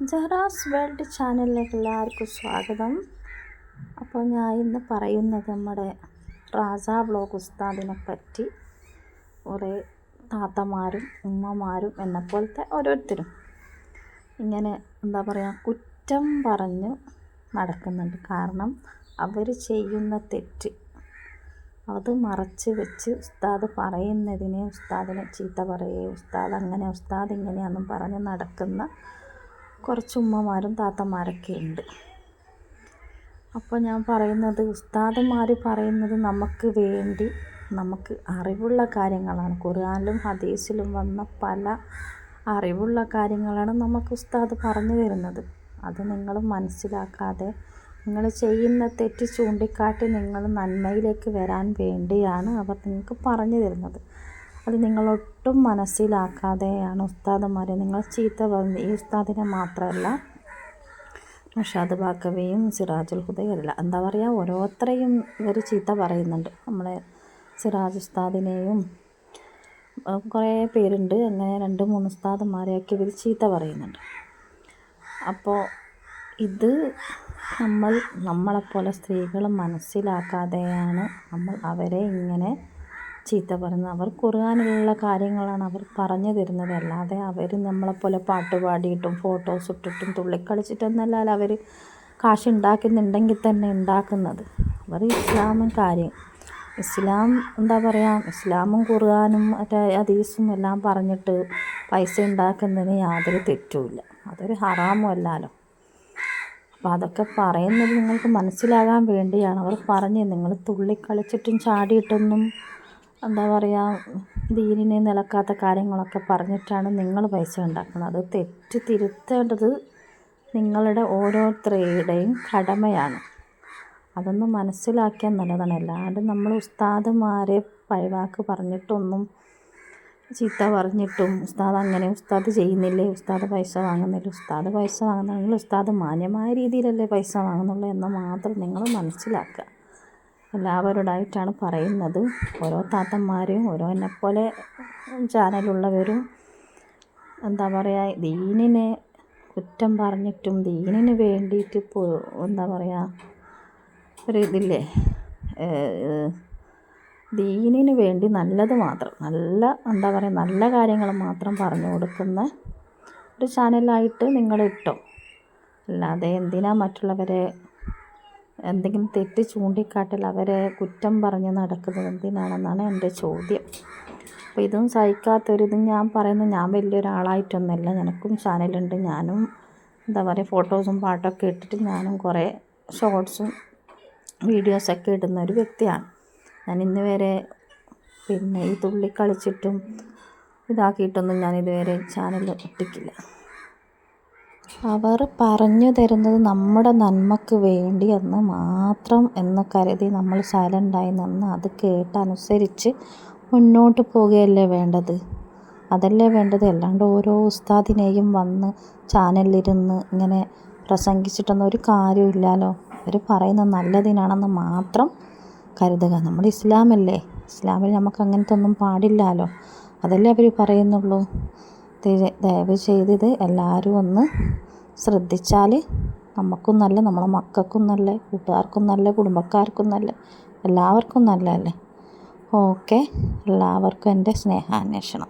Jahra's world ചാനലിലേക്ക് എല്ലാവർക്കും സ്വാഗതം. അപ്പോൾ ഞാൻ ഇന്ന് പറയുന്നത് നമ്മുടെ റാസ ബ്ലോഗ് ഉസ്താദിനെ പറ്റി. കുറേ താത്തമാരും ഉമ്മമാരും എന്നെപ്പോലത്തെ ഓരോരുത്തരും ഇങ്ങനെ കുറ്റം പറഞ്ഞ് നടക്കുന്നുണ്ട്. കാരണം അവർ ചെയ്യുന്ന തെറ്റ് അത് മറച്ച് വെച്ച് ഉസ്താദ് പറയുന്നതിനെ ഉസ്താദിനെ ചീത്ത പറയുകയും ഉസ്താദ് അങ്ങനെ ഉസ്താദ് ഇങ്ങനെയാണെന്നും പറഞ്ഞ് നടക്കുന്ന കുറച്ച് ഉമ്മമാരും താത്തമാരൊക്കെ ഉണ്ട്. അപ്പോൾ ഞാൻ പറയുന്നത്, ഉസ്താദുമാർ പറയുന്നത് നമുക്ക് അറിവുള്ള കാര്യങ്ങളാണ്. ഖുർആനിലും ഹദീസിലും വന്ന പല അറിവുള്ള കാര്യങ്ങളാണ് നമുക്ക് ഉസ്താദ് പറഞ്ഞു തരുന്നത്. അത് നിങ്ങൾ മനസ്സിലാക്കാതെ നിങ്ങൾ ചെയ്യുന്ന തെറ്റ് ചൂണ്ടിക്കാട്ടി നിങ്ങൾ നന്മയിലേക്ക് വരാൻ വേണ്ടിയാണ് അവർ നിങ്ങൾക്ക് പറഞ്ഞു തരുന്നത്. അത് നിങ്ങളൊട്ടും മനസ്സിലാക്കാതെയാണ് ഉസ്താദുമാരെ നിങ്ങൾ ചീത്ത പറഞ്ഞ്. ഈ ഉസ്താദിനെ മാത്രമല്ല, നൗഷാദ് ബാക്കവിയും സിറാജുൽ ഹുദയല്ല, ഓരോരുത്തരെയും ഇവർ ചീത്ത പറയുന്നുണ്ട്. നമ്മളെ സിറാജ് ഉസ്താദിനെയും കുറേ പേരുണ്ട്, അങ്ങനെ 2-3 ഉസ്താദുമാരെയൊക്കെ ഇവർ ചീത്ത പറയുന്നുണ്ട്. അപ്പോൾ ഇത് നമ്മളെപ്പോലെ സ്ത്രീകൾ മനസ്സിലാക്കാതെയാണ് നമ്മൾ അവരെ ഇങ്ങനെ ചീത്ത പറയുന്നത്. അവർ ഖുർആനിലുള്ള കാര്യങ്ങളാണ് അവർ പറഞ്ഞു തരുന്നത്. അല്ലാതെ അവർ നമ്മളെപ്പോലെ പാട്ട് പാടിയിട്ടും ഫോട്ടോസ് ഇട്ടിട്ടും തുള്ളിക്കളിച്ചിട്ടൊന്നല്ല അവർ കാശ് ഉണ്ടാക്കുന്നുണ്ടെങ്കിൽ തന്നെ ഉണ്ടാക്കുന്നത്. അവർ ഇസ്ലാം ഇസ്ലാമും ഖുർആനും മറ്റേ ഹദീസും എല്ലാം പറഞ്ഞിട്ട് പൈസ ഉണ്ടാക്കുന്നതിന് യാതൊരു തെറ്റുമില്ല. അതൊരു ഹറാമും അല്ലല്ലോ. അപ്പോൾ അതൊക്കെ പറയുന്നത് നിങ്ങൾക്ക് മനസ്സിലാകാൻ വേണ്ടിയാണ് അവർ പറഞ്ഞത്. നിങ്ങൾ തുള്ളിക്കളിച്ചിട്ടും ചാടിയിട്ടൊന്നും ദീനിനെ നിലക്കാത്ത കാര്യങ്ങളൊക്കെ പറഞ്ഞിട്ടാണ് നിങ്ങൾ പൈസ ഉണ്ടാക്കുന്നത്. അത് തെറ്റ് തിരുത്തേണ്ടത് നിങ്ങളുടെ ഓരോരുത്തരുടെയും കടമയാണ്. അതൊന്ന് മനസ്സിലാക്കിയാൽ നല്ലതാണ്. അല്ലാണ്ട് നമ്മൾ ഉസ്താദുമാരെ പഴിവാക്ക് പറഞ്ഞിട്ടൊന്നും, ചീത്ത പറഞ്ഞിട്ടും, ഉസ്താദ് അങ്ങനെ, ഉസ്താദ് ചെയ്യുന്നില്ലേ, ഉസ്താദ് പൈസ വാങ്ങുന്നില്ല, ഉസ്താദ് പൈസ വാങ്ങുന്നെങ്കിൽ ഉസ്താദ് മാന്യമായ രീതിയിലല്ലേ പൈസ വാങ്ങുന്നുള്ളൂ എന്ന് മാത്രം നിങ്ങൾ മനസ്സിലാക്കുക. എല്ലാവരോടായിട്ടാണ് പറയുന്നത്. ഓരോ താത്തന്മാരെയും ഓരോ എന്നെപ്പോലെ ചാനലുള്ളവരും ദീനിനെ കുറ്റം പറഞ്ഞിട്ടും ദീനിന് വേണ്ടിയിട്ട് ഒരിതില്ലേ, ദീനിന് വേണ്ടി നല്ലത് മാത്രം, നല്ല കാര്യങ്ങൾ മാത്രം പറഞ്ഞു കൊടുക്കുന്ന ഒരു ചാനലായിട്ട് നിങ്ങൾ ഇട്ടോ. അല്ലാതെ എന്തിനാ മറ്റുള്ളവരെ എന്തെങ്കിലും തെറ്റ് ചൂണ്ടിക്കാട്ടൽ, അവരെ കുറ്റം പറഞ്ഞ് നടക്കുന്നത് എന്തിനാണെന്നാണ് എൻ്റെ ചോദ്യം. അപ്പോൾ ഇതും സഹിക്കാത്തൊരിതും ഞാൻ പറയുന്നത്, ഞാൻ വലിയൊരാളായിട്ടൊന്നുമല്ല, എനിക്കും ചാനലുണ്ട്. ഞാനും ഫോട്ടോസും പാട്ടൊക്കെ ഇട്ടിട്ട് ഞാനും കുറേ ഷോർട്സും വീഡിയോസൊക്കെ ഇടുന്ന ഒരു വ്യക്തിയാണ്. ഞാൻ ഇന്ന് വരെ ഈ തുള്ളിക്കളിച്ചിട്ടും ഇതാക്കിയിട്ടൊന്നും ഞാൻ ഇതുവരെ ചാനൽ ഇട്ടിട്ടില്ല. അവർ പറഞ്ഞു തരുന്നത് നമ്മുടെ നന്മക്ക് വേണ്ടി എന്ന് മാത്രം എന്ന് കരുതി നമ്മൾ സൈലൻ്റായി നിന്ന് അത് കേട്ടനുസരിച്ച് മുന്നോട്ട് പോവുകയല്ലേ വേണ്ടത്. അതല്ലേ വേണ്ടത്. അല്ലാണ്ട് ഓരോ ഉസ്താദിനെയും വന്ന് ചാനലിലിരുന്ന് ഇങ്ങനെ പ്രസംഗിച്ചിട്ടൊന്നും ഒരു കാര്യമില്ലല്ലോ. അവർ പറയുന്നത് നല്ലതിനാണെന്ന് മാത്രം കരുതുക. നമ്മൾ ഇസ്ലാമല്ലേ, ഇസ്ലാമിൽ നമുക്ക് അങ്ങനത്തെ ഒന്നും പാടില്ലല്ലോ. അതല്ലേ അവർ പറയുന്നുള്ളൂ. ദയവ് ചെയ്ത് എല്ലാവരും ഒന്ന് ശ്രദ്ധിച്ചാൽ നമുക്കും നല്ല, നമ്മളെ മക്കൾക്കും നല്ല, കൂട്ടുകാർക്കും നല്ല, കുടുംബക്കാർക്കും നല്ല, എല്ലാവർക്കും നല്ലതല്ലേ. ഓക്കെ, എല്ലാവർക്കും എൻ്റെ സ്നേഹാന്വേഷണം.